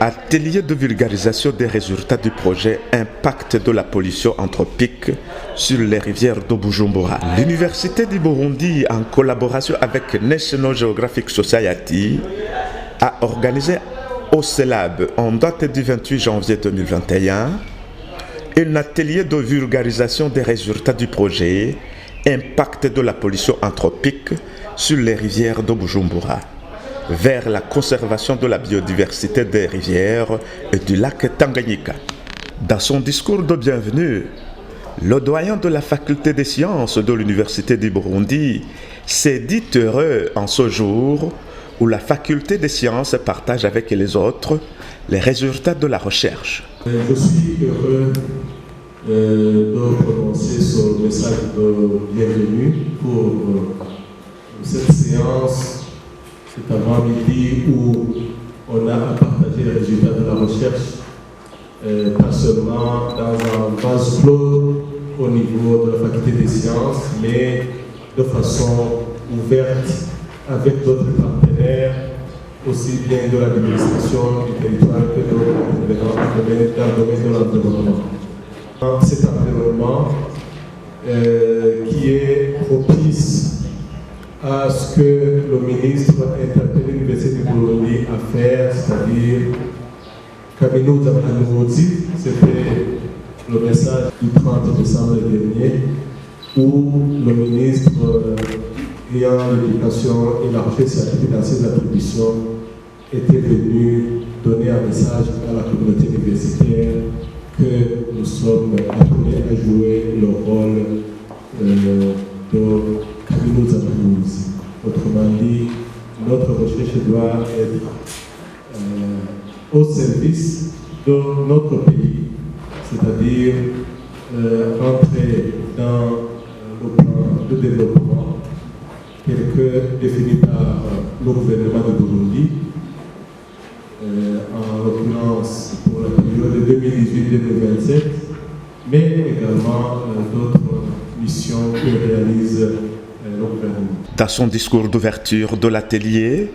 Atelier de vulgarisation des résultats du projet Impact de la pollution anthropique sur les rivières de Bujumbura. L'Université du Burundi, en collaboration avec National Geographic Society, a organisé au CELAB, en date du 28 janvier 2021, un atelier de vulgarisation des résultats du projet Impact de la pollution anthropique sur les rivières de Bujumbura, vers la conservation de la biodiversité des rivières et du lac Tanganyika. Dans son discours de bienvenue, le doyen de la faculté des sciences de l'Université du Burundi s'est dit heureux en ce jour où la faculté des sciences partage avec les autres les résultats de la recherche. Je suis heureux de prononcer ce message de bienvenue pour cette séance, cet avant-midi où on a à partager les résultats de la recherche, pas seulement dans un vase clos au niveau de la faculté des sciences, mais de façon ouverte avec d'autres partenaires, aussi bien de l'administration du territoire que dans le domaine de l'environnement. Cet environnement qui est propice à ce que le ministre interpelle l'Université du Burundi à faire, c'est-à-dire Kaminou Zamanouzi, c'était le message du 30 décembre dernier, où le ministre ayant l'éducation et la recherche scientifique dans ses attributions était venu donner un message à la communauté universitaire que nous sommes appelés à jouer le rôle de Kaminou Zamanouzi. Autrement dit, notre recherche doit être au service de notre pays, c'est-à-dire entrer dans le plan de développement tel que défini par le gouvernement de Burundi, en l'occurrence pour la période 2018-2027, mais également d'autres missions que réalise le gouvernement. Dans son discours d'ouverture de l'atelier,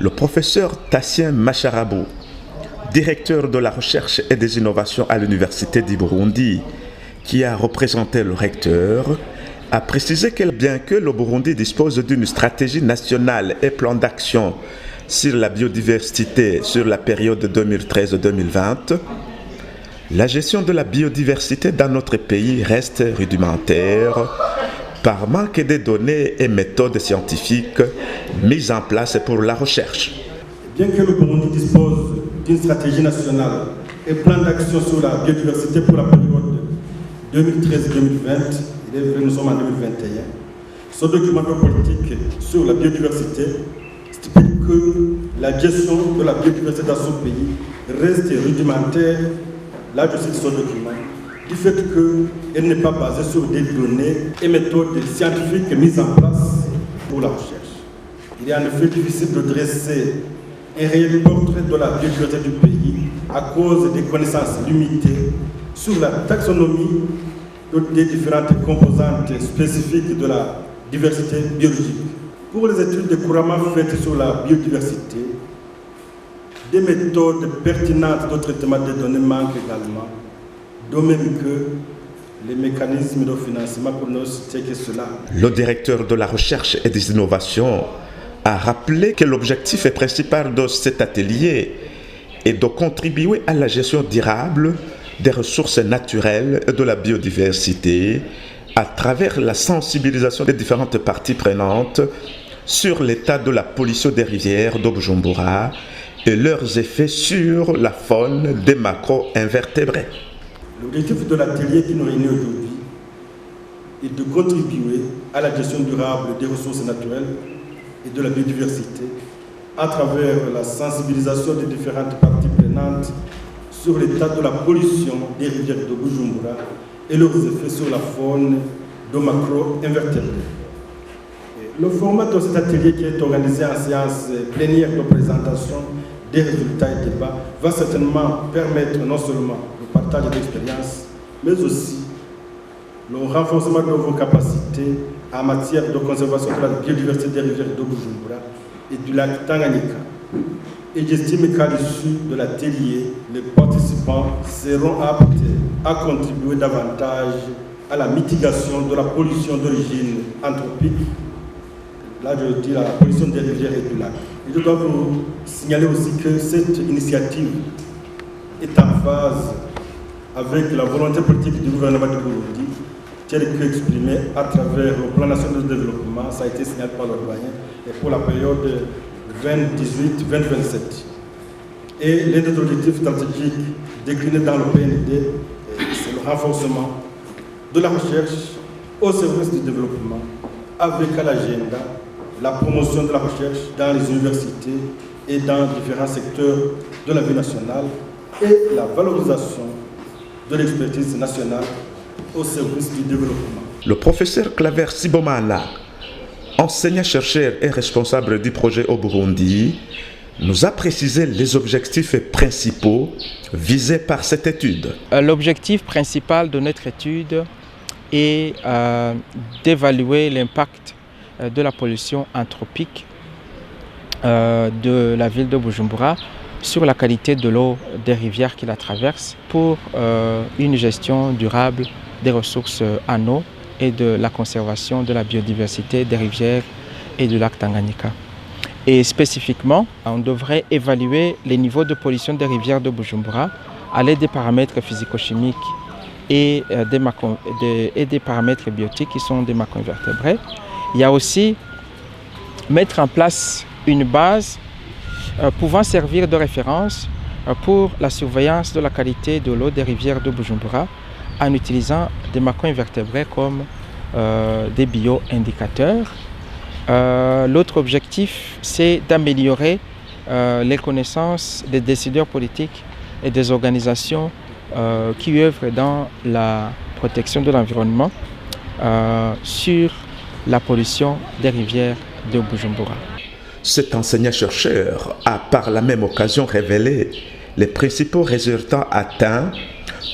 le professeur Tassien Macharabou, directeur de la recherche et des innovations à l'Université du Burundi, qui a représenté le recteur, a précisé que bien que le Burundi dispose d'une stratégie nationale et plan d'action sur la biodiversité sur la période 2013-2020, la gestion de la biodiversité dans notre pays reste rudimentaire par manque de données et méthodes scientifiques mises en place pour la recherche. Bien que le Burundi dispose d'une stratégie nationale et plan d'action sur la biodiversité pour la période 2013-2020, nous sommes en 2021, ce document de politique sur la biodiversité stipule que la gestion de la biodiversité dans son pays reste rudimentaire, là je cite ce document, du fait qu'elle n'est pas basée sur des données et méthodes scientifiques mises en place pour la recherche. Il est en effet difficile de dresser un réel portrait de la biodiversité du pays à cause des connaissances limitées sur la taxonomie des différentes composantes spécifiques de la diversité biologique. Pour les études couramment faites sur la biodiversité, des méthodes pertinentes de traitement des données manquent également, de même que les mécanismes de financement pour ne citer que cela. Le directeur de la recherche et des innovations a rappelé que l'objectif principal de cet atelier est de contribuer à la gestion durable des ressources naturelles et de la biodiversité à travers la sensibilisation des différentes parties prenantes sur l'état de la pollution des rivières de Bujumbura et leurs effets sur la faune des macro-invertébrés. L'objectif de l'atelier qui nous réunit aujourd'hui est de contribuer à la gestion durable des ressources naturelles et de la biodiversité à travers la sensibilisation des différentes parties prenantes sur l'état de la pollution des rivières de Bujumbura et leurs effets sur la faune de macro-invertébrés. Le format de cet atelier qui est organisé en séance plénière de présentation des résultats et débats va certainement permettre non seulement le partage d'expériences, mais aussi le renforcement de vos capacités en matière de conservation de la biodiversité des rivières de Bujumbura et du lac Tanganyika. et j'estime qu'à l'issue de l'atelier, les participants seront aptes à contribuer davantage à la mitigation de la pollution d'origine anthropique. Là, je dis la pollution des rivières et du lac. Et je dois vous signaler aussi que cette initiative est en phase avec la volonté politique du gouvernement du Burundi, telle qu'exprimée à travers le plan national de développement. Ça a été signalé par le doyen et pour la période 2018-2027. Et l'un des objectifs stratégiques déclinés dans le PND, c'est le renforcement de la recherche au service du développement, avec à l'agenda la promotion de la recherche dans les universités et dans différents secteurs de la vie nationale et la valorisation de l'expertise nationale au service du développement. Le professeur Claver Sibomana, enseignant-chercheur et responsable du projet au Burundi, nous a précisé les objectifs principaux visés par cette étude. L'objectif principal de notre étude est d'évaluer l'impact de la pollution anthropique de la ville de Bujumbura sur la qualité de l'eau des rivières qui la traversent pour une gestion durable des ressources en eau et de la conservation de la biodiversité des rivières et du lac Tanganyika. Et spécifiquement, on devrait évaluer les niveaux de pollution des rivières de Bujumbura à l'aide des paramètres physico-chimiques et des paramètres biotiques qui sont des macroinvertébrés. Il y a aussi mettre en place une base pouvant servir de référence pour la surveillance de la qualité de l'eau des rivières de Bujumbura en utilisant des macroinvertébrés comme des bioindicateurs. L'autre objectif, c'est d'améliorer les connaissances des décideurs politiques et des organisations qui œuvrent dans la protection de l'environnement sur la pollution des rivières de Bujumbura. Cet enseignant-chercheur a par la même occasion révélé les principaux résultats atteints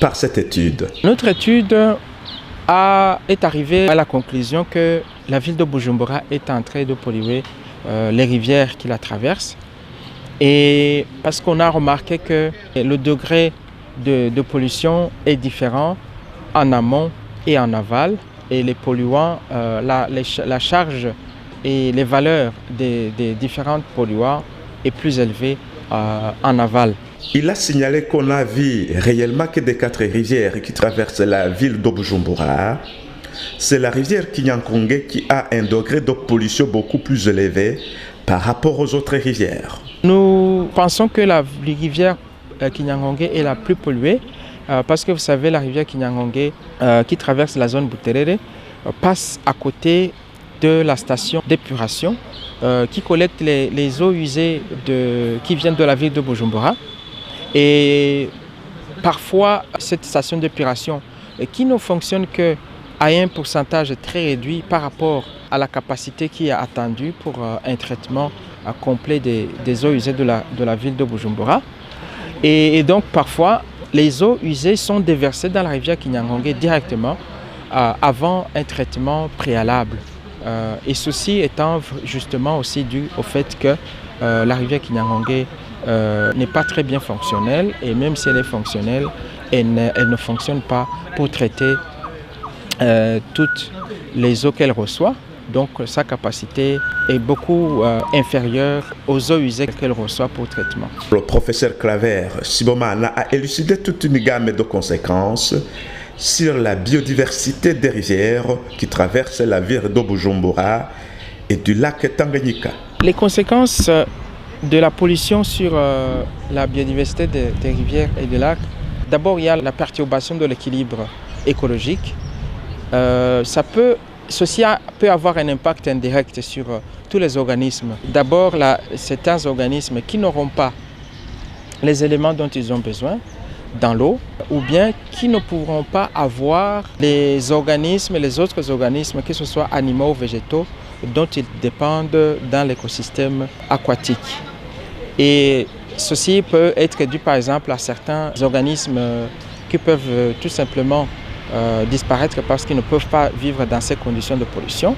par cette étude. Notre étude est arrivée à la conclusion que la ville de Bujumbura est en train de polluer les rivières qui la traversent. Et parce qu'on a remarqué que le degré de pollution est différent en amont et en aval. Et les polluants, la charge et les valeurs des différents polluants est plus élevée en aval. Il a signalé qu'on n'a vu réellement que des 4 rivières qui traversent la ville de Bujumbura. C'est la rivière Kinyankonge qui a un degré de pollution beaucoup plus élevé par rapport aux autres rivières. Nous pensons que la rivière Kinyankonge est la plus polluée parce que vous savez, la rivière Kinyankonge qui traverse la zone Buterere passe à côté de la station d'épuration qui collecte les eaux usées qui viennent de la ville de Bujumbura. Et parfois, cette station d'épuration qui ne fonctionne qu'à un pourcentage très réduit par rapport à la capacité qui est attendue pour un traitement complet des eaux usées de la ville de Bujumbura. Et donc parfois, les eaux usées sont déversées dans la rivière Kinyankonge directement avant un traitement préalable. Et ceci étant justement aussi dû au fait que la rivière Kinyankonge n'est pas très bien fonctionnelle, et même si elle est fonctionnelle, elle ne fonctionne pas pour traiter toutes les eaux qu'elle reçoit. Donc sa capacité est beaucoup inférieure aux eaux usées qu'elle reçoit pour traitement. Le professeur Claver Sibomana a élucidé toute une gamme de conséquences sur la biodiversité des rivières qui traversent la ville de Bujumbura et du lac Tanganyika. Les conséquences de la pollution sur la biodiversité des rivières et des lacs, d'abord il y a la perturbation de l'équilibre écologique. Ceci peut avoir un impact indirect sur tous les organismes. D'abord, certains organismes qui n'auront pas les éléments dont ils ont besoin dans l'eau, ou bien qui ne pourront pas avoir les autres organismes, que ce soit animaux ou végétaux, dont ils dépendent dans l'écosystème aquatique. Et ceci peut être dû par exemple à certains organismes qui peuvent tout simplement disparaître parce qu'ils ne peuvent pas vivre dans ces conditions de pollution.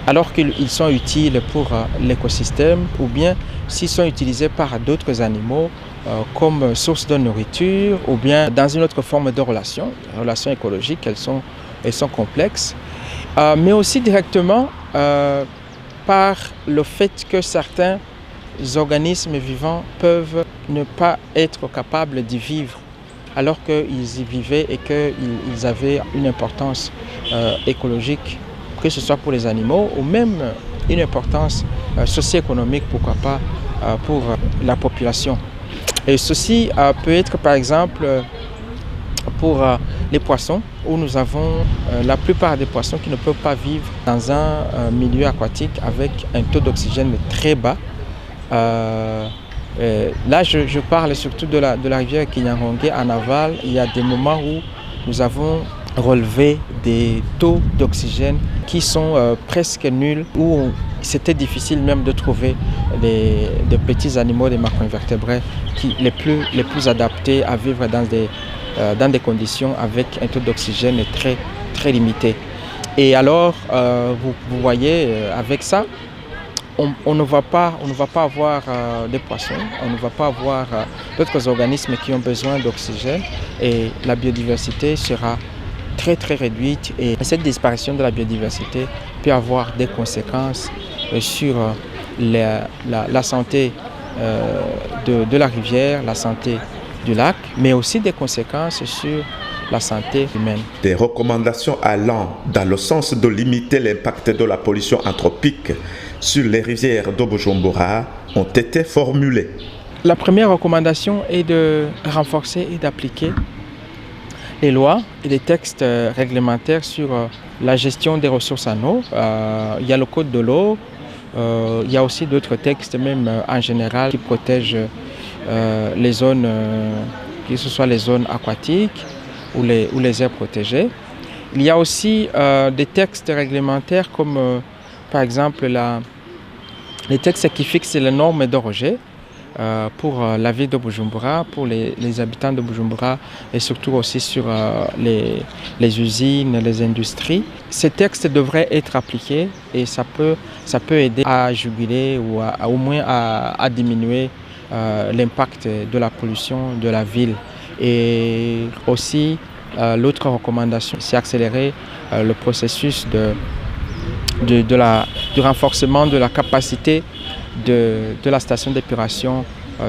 alors qu'ils sont utiles pour l'écosystème ou bien s'ils sont utilisés par d'autres animaux comme source de nourriture ou bien dans une autre forme de relation écologiques, elles sont complexes, mais aussi directement par le fait que certains organismes vivants peuvent ne pas être capables d'y vivre alors qu'ils y vivaient et qu'ils avaient une importance écologique, que ce soit pour les animaux ou même une importance socio-économique, pourquoi pas, pour la population. Et ceci peut être par exemple pour les poissons, où nous avons la plupart des poissons qui ne peuvent pas vivre dans un milieu aquatique avec un taux d'oxygène très bas. Là, je parle surtout de la rivière Kinyangonge en aval. Il y a des moments où nous avons relevé des taux d'oxygène qui sont presque nuls, où c'était difficile même de trouver des petits animaux, des macroinvertébrés les plus adaptés à vivre dans des conditions avec un taux d'oxygène très, très limité. Et alors, vous voyez, avec ça, on ne va pas avoir des poissons, on ne va pas avoir d'autres organismes qui ont besoin d'oxygène et la biodiversité sera très très réduite et cette disparition de la biodiversité peut avoir des conséquences sur la santé de la rivière, la santé du lac, mais aussi des conséquences sur la santé humaine. Des recommandations allant dans le sens de limiter l'impact de la pollution anthropique sur les rivières de Bujumbura ont été formulées. La première recommandation est de renforcer et d'appliquer les lois et les textes réglementaires sur la gestion des ressources en eau. Il y a le code de l'eau, il y a aussi d'autres textes même en général qui protègent les zones, que ce soit les zones aquatiques ou les aires protégées. Il y a aussi des textes réglementaires comme par exemple les textes qui fixent les normes de rejet pour la ville de Bujumbura, pour les habitants de Bujumbura et surtout aussi sur les usines, les industries. Ces textes devraient être appliqués et ça peut aider à juguler ou au moins à diminuer l'impact de la pollution de la ville. Et aussi, l'autre recommandation, c'est accélérer le processus du renforcement de la capacité de la station d'épuration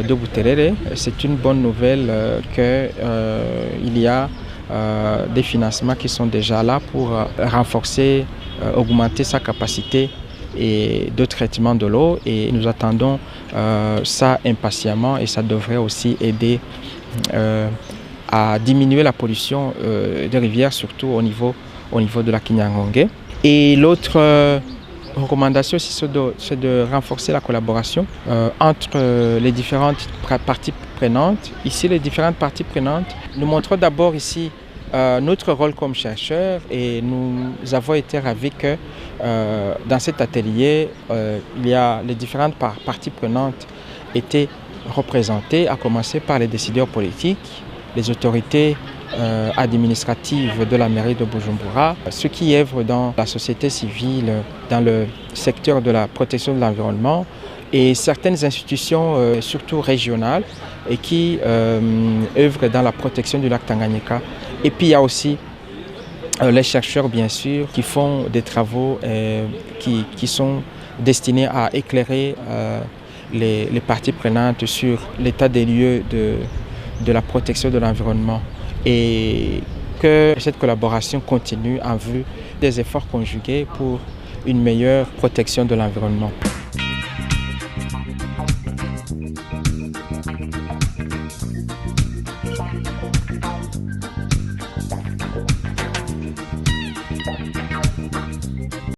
de Buterere. C'est une bonne nouvelle qu'il y a des financements qui sont déjà là pour renforcer, augmenter sa capacité et de traitement de l'eau. Et nous attendons ça impatiemment et ça devrait aussi aider à diminuer la pollution des rivières, surtout au niveau de la Kinyangonge. Et l'autre recommandation, c'est de renforcer la collaboration entre les différentes parties prenantes. Ici, les différentes parties prenantes, nous montrons d'abord ici notre rôle comme chercheurs et nous avons été ravis que dans cet atelier, il y a les différentes parties prenantes étaient représentées, à commencer par les décideurs politiques, les autorités administratives de la mairie de Bujumbura, ceux qui œuvrent dans la société civile, dans le secteur de la protection de l'environnement et certaines institutions, surtout régionales, et qui œuvrent dans la protection du lac Tanganyika. Et puis il y a aussi les chercheurs, bien sûr, qui font des travaux qui sont destinés à éclairer les parties prenantes sur l'état des lieux de la protection de l'environnement. Et que cette collaboration continue en vue des efforts conjugués pour une meilleure protection de l'environnement.